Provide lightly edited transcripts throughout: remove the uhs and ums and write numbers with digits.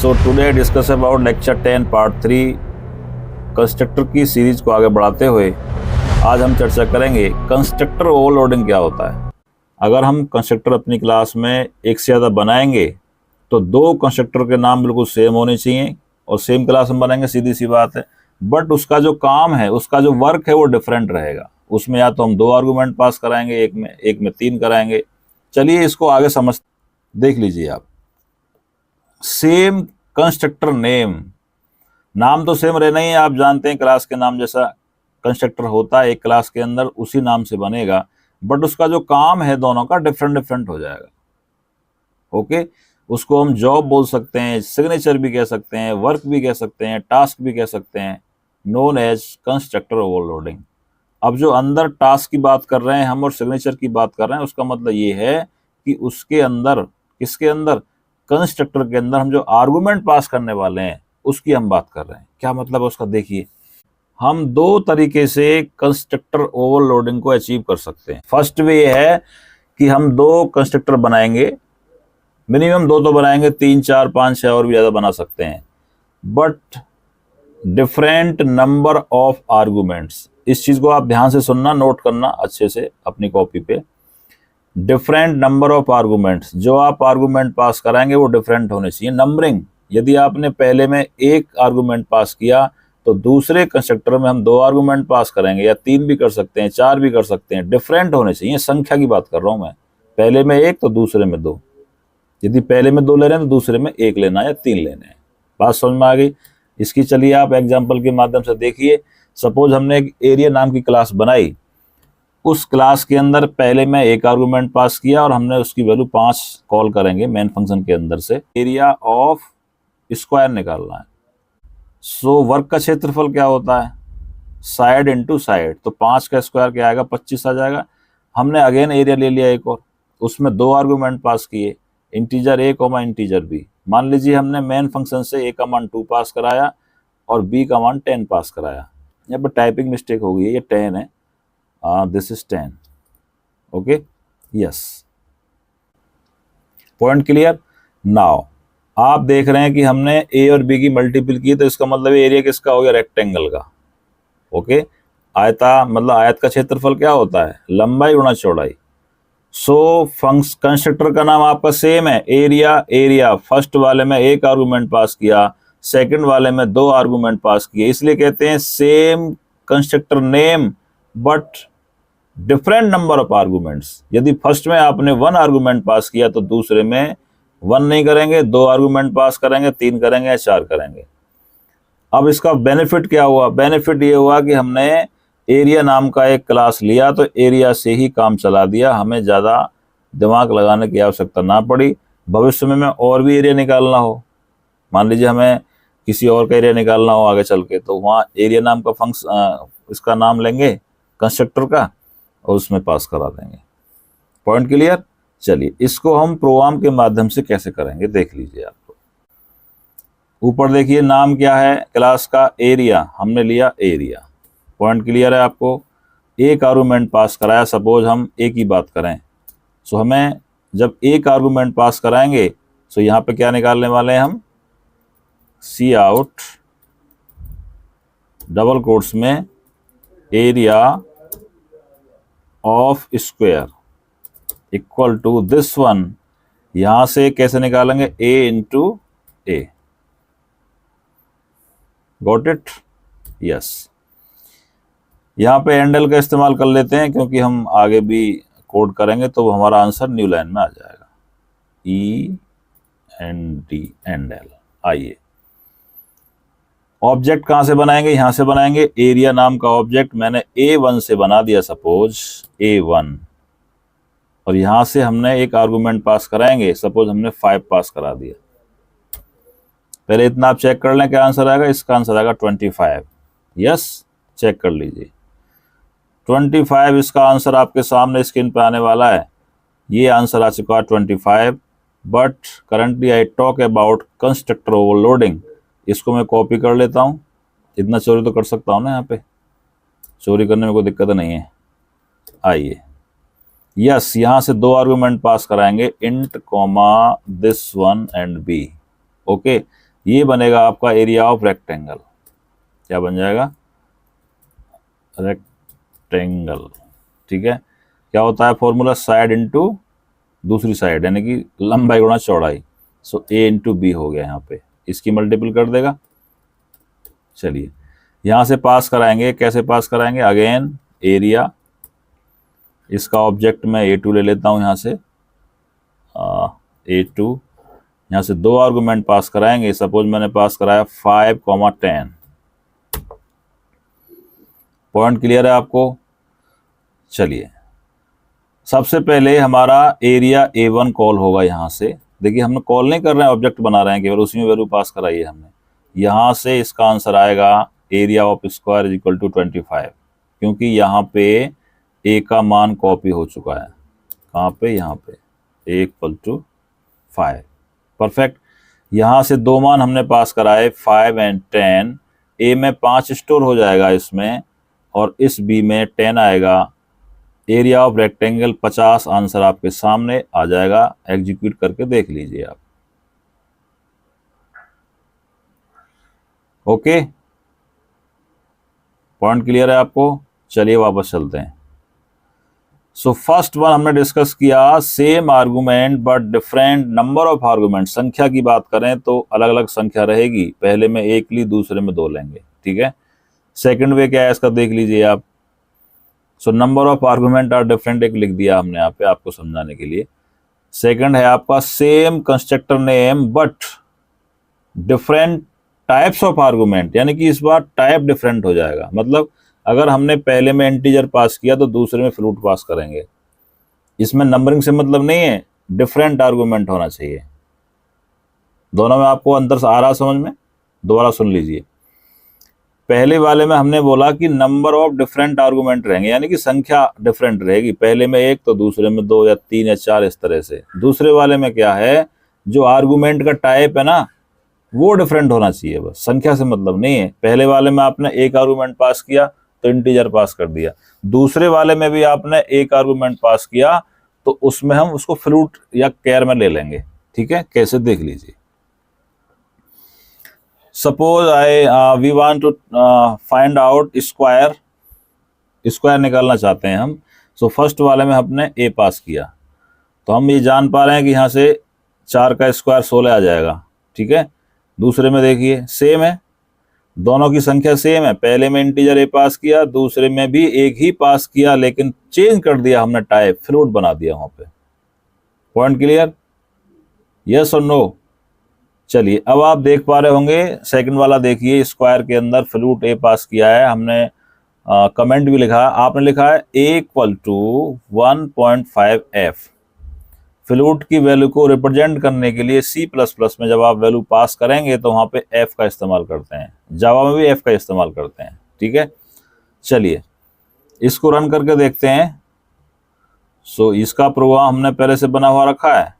So today discuss about lecture 10 part 3 constructor की series को आगे बढ़ाते हुए आज हम चर्चा करेंगे कंस्ट्रक्टर ओवरलोडिंग क्या होता है। अगर हम कंस्ट्रक्टर अपनी क्लास में एक से ज़्यादा बनाएंगे तो दो कंस्ट्रक्टर के नाम बिल्कुल सेम होने चाहिए और सेम क्लास में बनाएंगे, सीधी सी बात है। बट उसका जो काम है, उसका जो वर्क है वो डिफरेंट रहेगा। उसमें या तो हम दो आर्गूमेंट पास कराएंगे, एक में तीन कराएंगे। चलिए इसको आगे समझ देख लीजिए आप। सेम कंस्ट्रक्टर नेम, नाम तो सेम रहना ही है। आप जानते हैं क्लास के नाम जैसा कंस्ट्रक्टर होता है एक क्लास के अंदर, उसी नाम से बनेगा, बट उसका जो काम है दोनों का डिफरेंट हो जाएगा। ओके, उसको हम जॉब बोल सकते हैं, सिग्नेचर भी कह सकते हैं, वर्क भी कह सकते हैं, टास्क भी कह सकते हैं, नोन एज कंस्ट्रक्टर ओवरलोडिंग। अब जो अंदर टास्क की बात कर रहे हैं हम और सिग्नेचर की बात कर रहे हैं, उसका मतलब ये है कि उसके अंदर, किसके अंदर, कंस्ट्रक्टर के अंदर हम जो आर्गुमेंट पास करने वाले हैं उसकी हम बात कर रहे हैं। क्या मतलब है उसका, देखिए हम दो तरीके से कंस्ट्रक्टर ओवरलोडिंग को अचीव कर सकते हैं। फर्स्ट वे है कि हम दो कंस्ट्रक्टर बनाएंगे, मिनिमम दो तो बनाएंगे, 3 4 5 6 और भी ज़्यादा बना सकते हैं, but different number of arguments. इस चीज़ को आप ध्यान से सुनना, नोट करना अच्छे से अपनी कॉपी पे। डिफरेंट नंबर ऑफ आर्गुमेंट्स, जो आप आर्गुमेंट पास कराएंगे वो डिफरेंट होने चाहिए। नंबरिंग, यदि आपने पहले में एक आर्गुमेंट पास किया तो दूसरे कंस्ट्रक्टर में हम दो आर्गुमेंट पास करेंगे, या 3 भी कर सकते हैं, 4 भी कर सकते हैं। डिफरेंट होने चाहिए, संख्या की बात कर रहा हूँ मैं। पहले में एक तो दूसरे में दो, यदि पहले में दो ले रहे हैं तो दूसरे में एक लेना है या 3 लेने हैं। बात समझ में आ गई। इसकी चलिए आप एग्जाम्पल के माध्यम से देखिए। सपोज हमने एक एरिया नाम की क्लास बनाई, उस क्लास के अंदर पहले में एक आर्गुमेंट पास किया और हमने उसकी वैल्यू 5 कॉल करेंगे मेन फंक्शन के अंदर से। एरिया ऑफ स्क्वायर निकालना है। सो वर्क का क्षेत्रफल क्या होता है, साइड इनटू साइड, तो 5 का स्क्वायर क्या आएगा, 25 आ जाएगा। हमने अगेन एरिया ले लिया एक और, उसमें दो आर्गुमेंट पास किए, integer a comma integer B. मान लीजिए हमने मेन फंक्शन से ए का मान 2 पास कराया और बी का मान 10 पास कराया। यहाँ पर टाइपिंग मिस्टेक हो गई है, ये 10 है, this is 10। Okay, yes, point clear. Now आप देख रहे हैं कि हमने ए और बी की मल्टीपल की, तो इसका मतलब एरिया किसका हो गया, रेक्टेंगल का। ओके, आयता मतलब आयत का क्षेत्रफल क्या होता है, लंबाई गुणा चौड़ाई। सो कंस्ट्रक्टर का नाम आपका सेम है, एरिया। फर्स्ट वाले में एक आर्गुमेंट पास किया, सेकंड वाले में दो आर्गुमेंट पास किए, इसलिए कहते हैं same constructor name but different number of arguments. यदि फर्स्ट में आपने 1 आर्गुमेंट पास किया तो दूसरे में 1 नहीं करेंगे, 2 आर्गुमेंट पास करेंगे, 3 करेंगे या 4 करेंगे। अब इसका बेनिफिट क्या हुआ, बेनिफिट ये हुआ कि हमने एरिया नाम का एक क्लास लिया तो एरिया से ही काम चला दिया, हमें ज़्यादा दिमाग लगाने की आवश्यकता ना पड़ी। भविष्य में और भी एरिया निकालना हो, मान लीजिए हमें किसी और का एरिया निकालना हो आगे चल के, तो वहाँ एरिया नाम का इसका नाम लेंगे कंस्ट्रक्टर का और उसमें पास करा देंगे। Point clear. चलिए इसको हम प्रोग्राम के माध्यम से कैसे करेंगे देख लीजिए आप। ऊपर देखिए नाम क्या है क्लास का, एरिया, हमने लिया एरिया। पॉइंट क्लियर है आपको। एक आर्गुमेंट पास कराया, सपोज हम ए की बात करें, सो हमें जब एक आर्गुमेंट पास कराएंगे सो यहाँ पे क्या निकालने वाले हैं हम, सी आउट डबल कोट्स में area of square equal to this one. यहां से कैसे निकालेंगे, A into A. Got it, yes. यहाँ पे एंडल का इस्तेमाल कर लेते हैं क्योंकि हम आगे भी कोड करेंगे तो हमारा आंसर न्यू लाइन में आ जाएगा, ई एन डी, एंडल। आइए ऑब्जेक्ट कहाँ से बनाएंगे, यहाँ से बनाएंगे। एरिया नाम का ऑब्जेक्ट मैंने A1 से बना दिया, सपोज A1, और यहाँ से हमने एक आर्गुमेंट पास कराएंगे, सपोज हमने 5 पास करा दिया। पहले इतना आप चेक कर लें क्या आंसर आएगा, इसका आंसर आएगा 25। यस, चेक कर लीजिए 25 इसका आंसर आपके सामने स्क्रीन पे आने वाला है। ये आंसर आ चुका है 25। But currently I talk about constructor overloading. इसको मैं कॉपी कर लेता हूँ, इतना चोरी तो कर सकता हूँ ना, यहाँ पे चोरी करने में कोई दिक्कत नहीं है। आइए, यस, यहाँ से दो आर्गुमेंट पास कराएंगे, int comma this one and B. Okay, ये बनेगा आपका एरिया ऑफ रेक्टेंगल। क्या बन जाएगा? रेक्टेंगल। ठीक है, क्या होता है फॉर्मूला? साइड इंटू दूसरी साइड, यानी कि लंबाई गुणा चौड़ाई। सो ए इंटू बी हो गया, यहाँ पे इसकी मल्टीपल कर देगा। चलिए यहाँ से पास कराएंगे, कैसे पास कराएंगे? अगेन एरिया, इसका ऑब्जेक्ट मैं A2 ले लेता हूँ यहाँ से, A2। यहाँ से दो आर्गुमेंट पास कराएंगे। सपोज मैंने पास कराया 5, 10। पॉइंट क्लियर है आपको? चलिए सबसे पहले हमारा एरिया A1 कॉल होगा यहाँ से। देखिए हम कॉल नहीं कर रहे हैं, ऑब्जेक्ट बना रहे हैं, केवल उसी में वैल्यू पास कराई है हमने। यहाँ से इसका आंसर आएगा area of square is equal to 25, क्योंकि यहाँ पे ए का मान कॉपी हो चुका है। कहाँ पे? यहाँ पे A इक्वल टू 5। परफेक्ट। यहाँ से दो मान हमने पास कराए 5 और 10। ए में 5 स्टोर हो जाएगा इसमें, और इस बी में 10 आएगा। एरिया ऑफ रेक्टेंगल 50 आंसर आपके सामने आ जाएगा। एग्जीक्यूट करके देख लीजिए आप। ओके, पॉइंट क्लियर है आपको? चलिए वापस चलते हैं। सो फर्स्ट वन हमने डिस्कस किया, same argument but different number of argument. संख्या की बात करें तो अलग अलग संख्या रहेगी, पहले में एक ली, दूसरे में दो लेंगे। ठीक है, सेकंड वे क्या है इसका देख लीजिए आप। So number of argument are different, एक लिख दिया हमने यहाँ पे आपको समझाने के लिए। सेकंड है आपका same constructor name but different types of argument, यानी कि इस बार टाइप डिफरेंट हो जाएगा। मतलब अगर हमने पहले में इंटीजर पास किया तो दूसरे में फ्लूट पास करेंगे। इसमें नंबरिंग से मतलब नहीं है, डिफरेंट आर्गुमेंट होना चाहिए। दोनों में आपको अंतर आ रहा समझ में? दोबारा सुन लीजिए। पहले वाले में हमने बोला कि नंबर ऑफ डिफरेंट आर्गुमेंट रहेंगे, यानी कि संख्या डिफरेंट रहेगी। पहले में एक तो दूसरे में दो या तीन या चार, इस तरह से। दूसरे वाले में क्या है, जो आर्गुमेंट का टाइप है ना, वो डिफरेंट होना चाहिए, बस संख्या से मतलब नहीं है। पहले वाले में आपने एक आर्गुमेंट पास किया तो इंटीजर पास कर दिया, दूसरे वाले में भी आपने एक आर्गुमेंट पास किया तो उसमें हम उसको फ्लूट या कैर में ले लेंगे। ठीक है, कैसे देख लीजिए। Suppose we want to find out square, square निकालना चाहते हैं हम। सो फर्स्ट वाले में हमने ए पास किया, तो हम ये जान पा रहे हैं कि यहाँ से 4 का स्क्वायर 16 आ जाएगा। ठीक है, दूसरे में देखिए सेम है, दोनों की संख्या सेम है। पहले में इंटीजर ए पास किया, दूसरे में भी एक ही पास किया, लेकिन चेंज कर दिया हमने, टाइप फ्लूट बना दिया वहां पे। Point clear? यस और नो? चलिए अब आप देख पा रहे होंगे, सेकंड वाला देखिए, स्क्वायर के अंदर फ्लूट ए पास किया है हमने। कमेंट भी लिखा, आपने लिखा है ए इक्वल टू 1.5f। फ्लूट की वैल्यू को रिप्रेजेंट करने के लिए C++ में जब आप वैल्यू पास करेंगे तो वहां पे f का इस्तेमाल करते हैं, जावा में भी f का इस्तेमाल करते हैं। ठीक है, चलिए इसको रन करके देखते हैं। सो इसका प्रोग्राम हमने पहले से बना हुआ रखा है,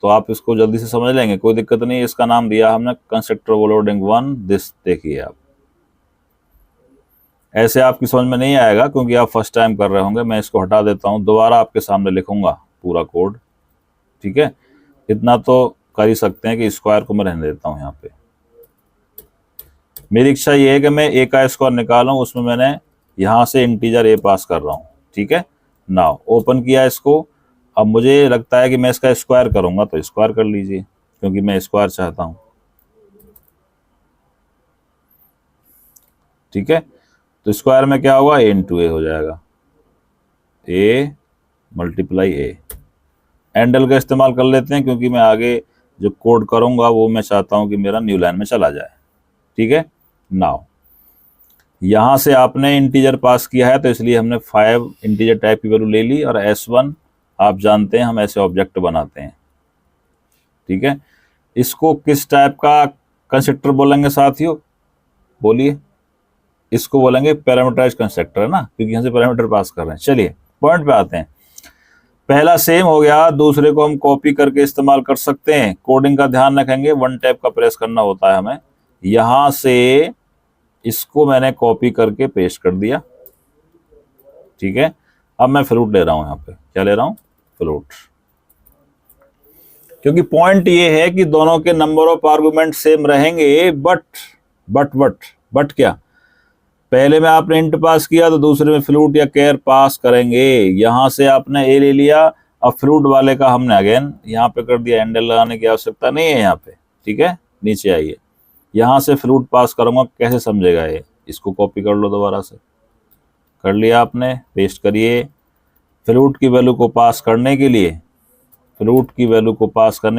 तो आप इसको जल्दी से समझ लेंगे, कोई दिक्कत नहीं। इसका नाम दिया हमने कंस्ट्रक्टर ओवरलोडिंग 1 दिस। देखिए आप, ऐसे आपकी समझ में नहीं आएगा क्योंकि आप फर्स्ट टाइम कर रहे होंगे। मैं इसको हटा देता हूं, दोबारा आपके सामने लिखूंगा पूरा कोड। ठीक है, इतना तो कर ही सकते हैं कि स्क्वायर को मैं रहने देता हूं यहाँ पे। मेरी इच्छा ये है कि मैं ए का स्क्वायर निकालूं, उसमें मैंने यहाँ से इंटीजर ए पास कर रहा हूँ। ठीक है, नाउ ओपन किया इसको। अब मुझे लगता है कि मैं इसका स्क्वायर करूंगा, तो स्क्वायर कर लीजिए, क्योंकि मैं स्क्वायर चाहता हूं। ठीक है, तो स्क्वायर में क्या होगा, ए इंटू ए हो जाएगा, ए मल्टीप्लाई ए। एंडल का इस्तेमाल कर लेते हैं, क्योंकि मैं आगे जो कोड करूंगा वो मैं चाहता हूं कि मेरा न्यू लाइन में चला जाए। ठीक है, नाउ यहां से आपने इंटीजर पास किया है, तो इसलिए हमने 5 इंटीजर टाइप की वैल्यू ले ली। और S1 आप जानते हैं हम ऐसे ऑब्जेक्ट बनाते हैं। ठीक है, इसको किस टाइप का कंस्ट्रक्टर बोलेंगे साथियों? बोलिए। इसको बोलेंगे पैरामीटराइज कंस्ट्रक्टर, है ना, क्योंकि यहाँ से पैरामीटर पास कर रहे हैं। चलिए पॉइंट पे आते हैं। पहला सेम हो गया, दूसरे को हम कॉपी करके इस्तेमाल कर सकते हैं। कोडिंग का ध्यान रखेंगे, 1 टैप का प्रेस करना होता है हमें। यहां से इसको मैंने कॉपी करके पेस्ट कर दिया। ठीक है, अब मैं फ्लूट ले रहा हूं। यहाँ पे क्या ले रहा हूं? फ्लूट। क्योंकि पॉइंट ये है कि दोनों के नंबर ऑफ आर्गुमेंट सेम रहेंगे, बट क्या, पहले में आपने इंट पास किया तो दूसरे में फ्लूट या केयर पास करेंगे। यहां से आपने ए ले लिया, अब फ्लूट वाले का हमने अगेन यहाँ पे कर दिया, हैंडल लगाने की आवश्यकता नहीं है यहाँ पे, ठीक है। नीचे आइए, यहाँ से फ्लूट पास करूंगा, कैसे समझेगा ये, इसको कॉपी कर लो, दोबारा से कर लिया आपने, पेस्ट करिए। फ्लूट की वैल्यू को पास करने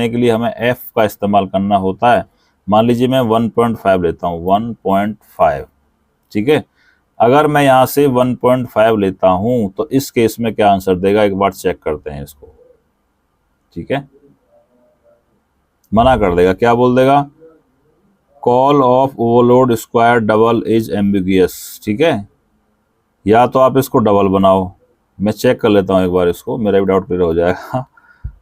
के लिए, हमें एफ का इस्तेमाल करना होता है। मान लीजिए मैं 1.5 लेता हूँ, 1.5, ठीक है। अगर मैं यहाँ से 1.5 लेता हूँ तो इस केस में क्या आंसर देगा, एक बार चेक करते हैं इसको, ठीक है। मना कर देगा, क्या बोल देगा, call of overload square double is ambiguous, ठीक है। या तो आप इसको डबल बनाओ, मैं चेक कर लेता हूँ एक बार इसको, मेरा भी डाउट क्लियर हो जाएगा।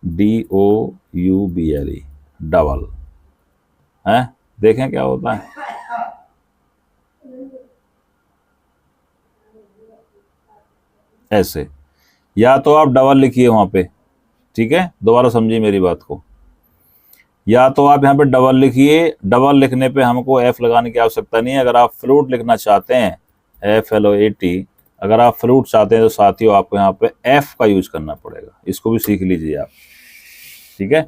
DOUBLE, डबल है, देखें क्या होता है। ऐसे, या तो आप डबल लिखिए वहां पे, ठीक है, दोबारा समझिए मेरी बात को। या तो आप यहाँ पे डबल लिखिए, डबल लिखने पे हमको एफ लगाने की आवश्यकता नहीं है। अगर आप फ्लूट लिखना चाहते हैं, FLOAT, अगर आप फ्लूट चाहते हैं तो साथियों आपको यहाँ पे एफ का यूज करना पड़ेगा, इसको भी सीख लीजिए आप, ठीक है।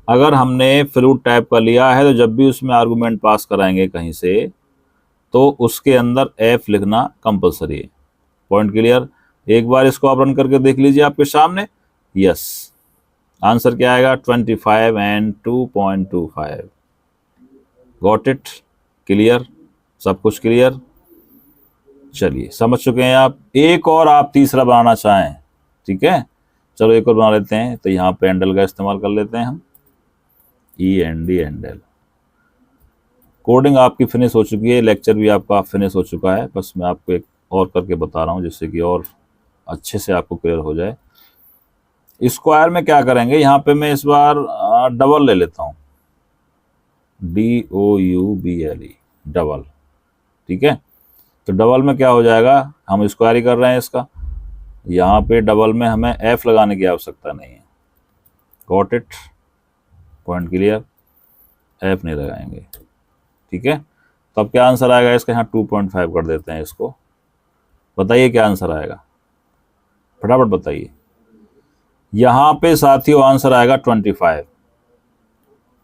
अगर हमने फ्लूट टाइप का लिया है तो जब भी उसमें आर्गुमेंट पास कराएंगे कहीं से, तो उसके अंदर एफ लिखना कंपलसरी है। Point clear. एक बार इसको आप रन करके देख लीजिए आपके सामने। यस, आंसर क्या आएगा, 25 एंड 2.25। गॉट इट, क्लियर, सब कुछ क्लियर। चलिए, समझ चुके हैं आप। एक और आप तीसरा बनाना चाहें, ठीक है, चलो एक और बना लेते हैं। तो यहाँ पे हैंडल का इस्तेमाल कर लेते हैं हम, END हैंडल। कोडिंग आपकी फिनिश हो चुकी है, लेक्चर भी आपका फिनिश हो चुका है, बस मैं आपको एक और करके बता रहा हूँ जिससे कि और अच्छे से आपको क्लियर हो जाए। स्क्वायर में क्या करेंगे, यहाँ पे मैं इस बार डबल ले लेता हूँ, DOUBLE, डबल, ठीक है। तो डबल में क्या हो जाएगा, हम स्क्वायर ही कर रहे हैं इसका, यहाँ पे डबल में हमें एफ लगाने की आवश्यकता नहीं है। Got it, point clear, F नहीं लगाएंगे, ठीक है। तो अब क्या आंसर आएगा इसका, यहाँ 2.5 कर देते हैं इसको। बताइए क्या आंसर आएगा, फटाफट बताइए। यहाँ पे साथियों आंसर आएगा 25,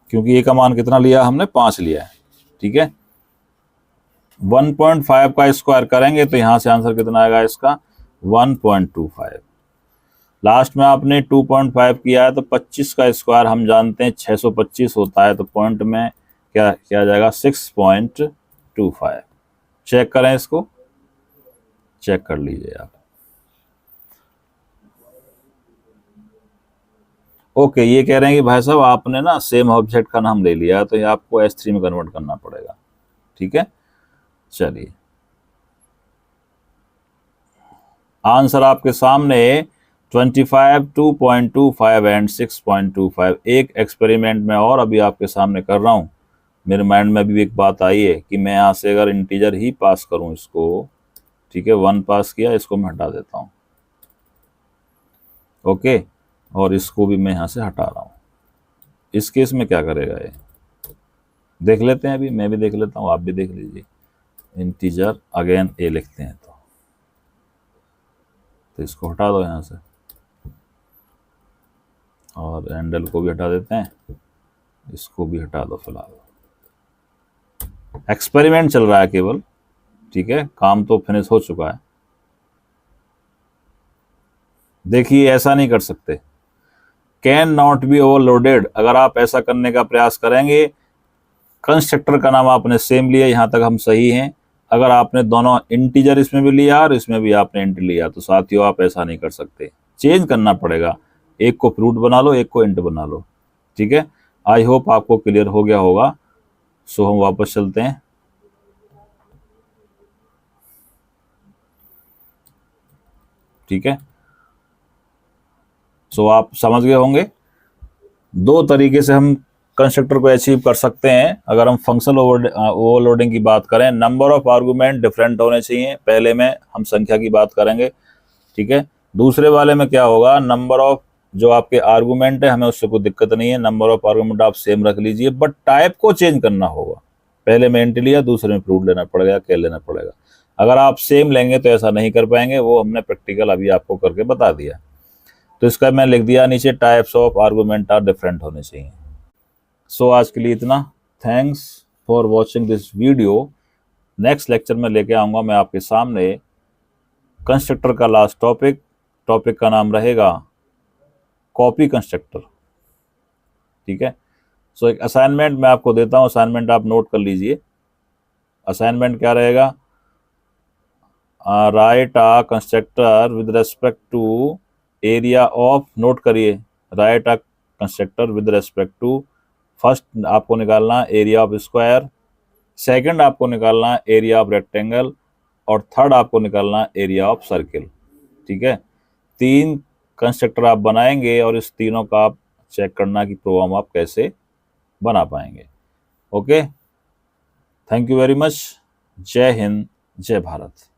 क्योंकि ए का मान कितना लिया हमने, 5 लिया है, ठीक है। 1.5 का स्क्वायर करेंगे तो यहाँ से आंसर कितना आएगा इसका, 1.25। लास्ट में आपने 2.5 किया है तो 25 का स्क्वायर हम जानते हैं 625 होता है, तो पॉइंट में क्या किया जाएगा, 6.25। चेक करें इसको, चेक कर लीजिए आप। ओके, ये कह रहे हैं कि भाई साहब आपने ना सेम ऑब्जेक्ट का नाम ले लिया, तो ये आपको S3 में कन्वर्ट करना पड़ेगा, ठीक है। चलिए, आंसर आपके सामने 25, 2.25 एंड 6.25। एक एक्सपेरिमेंट में और अभी आपके सामने कर रहा हूँ, मेरे माइंड में अभी एक बात आई है कि मैं यहाँ से अगर इंटीजर ही पास करूँ इसको, ठीक है, 1 पास किया, इसको मैं हटा देता हूँ, ओके, और इसको भी मैं यहाँ से हटा रहा हूँ। इस केस में क्या करेगा ये, देख लेते हैं, अभी मैं भी देख लेता हूँ, आप भी देख लीजिए। इंटीजर अगेन ए लिखते हैं तो इसको हटा दो यहाँ से, और हैंडल को भी हटा देते हैं, इसको भी हटा दो फिलहाल। एक्सपेरिमेंट चल रहा है केवल, ठीक है, काम तो फिनिश हो चुका है। देखिए, ऐसा नहीं कर सकते, कैन नॉट बी ओवरलोडेड। अगर आप ऐसा करने का प्रयास करेंगे, कंस्ट्रक्टर का नाम आपने सेम लिया, यहाँ तक हम सही हैं। अगर आपने दोनों इंटीजर इसमें भी लिया और इसमें भी आपने इंट लिया, तो साथियों आप ऐसा नहीं कर सकते, चेंज करना पड़ेगा। एक को फ्लूट बना लो, एक को इंट बना लो, ठीक है। आई होप आपको क्लियर हो गया होगा। सो हम वापस चलते हैं। ठीक है, सो आप समझ गए होंगे, दो तरीके से हम कंस्ट्रक्टर को अचीव कर सकते हैं। अगर हम फंक्शनल ओवरलोडिंग की बात करें, नंबर ऑफ आर्गुमेंट डिफरेंट होने चाहिए। पहले में हम संख्या की बात करेंगे, ठीक है। दूसरे वाले में क्या होगा, नंबर ऑफ जो आपके आर्गूमेंट है हमें उससे कोई दिक्कत नहीं है, नंबर ऑफ आर्गूमेंट आप सेम रख लीजिए, बट टाइप को चेंज करना होगा। पहले में इंट लिया, दूसरे में फ्रूट लेना पड़ेगा, क्या लेना पड़ेगा। अगर आप सेम लेंगे तो ऐसा नहीं कर पाएंगे, वो हमने प्रैक्टिकल अभी आपको करके बता दिया। तो इसका मैं लिख दिया नीचे, types of argument are different होने चाहिए। सो आज के लिए इतना। Thanks for watching this video. Next lecture में लेके आऊँगा मैं आपके सामने कंस्ट्रक्टर का लास्ट टॉपिक का नाम रहेगा कॉपी कंस्ट्रक्टर। ठीक है। सो एक असाइनमेंट मैं आपको देता हूँ, असाइनमेंट आप नोट कर लीजिए। असाइनमेंट क्या रहेगा, write a constructor with respect to area of, note करिए, write a constructor with respect to, first आपको निकालना एरिया ऑफ स्क्वायर, सेकंड आपको निकालना एरिया ऑफ रेक्टेंगल, और थर्ड आपको निकालना एरिया ऑफ सर्किल। ठीक है। 3 कंस्ट्रक्टर आप बनाएंगे और इस तीनों का आप चेक करना कि प्रोग्राम आप कैसे बना पाएंगे। Okay, thank you very much. जय हिंद, जय भारत।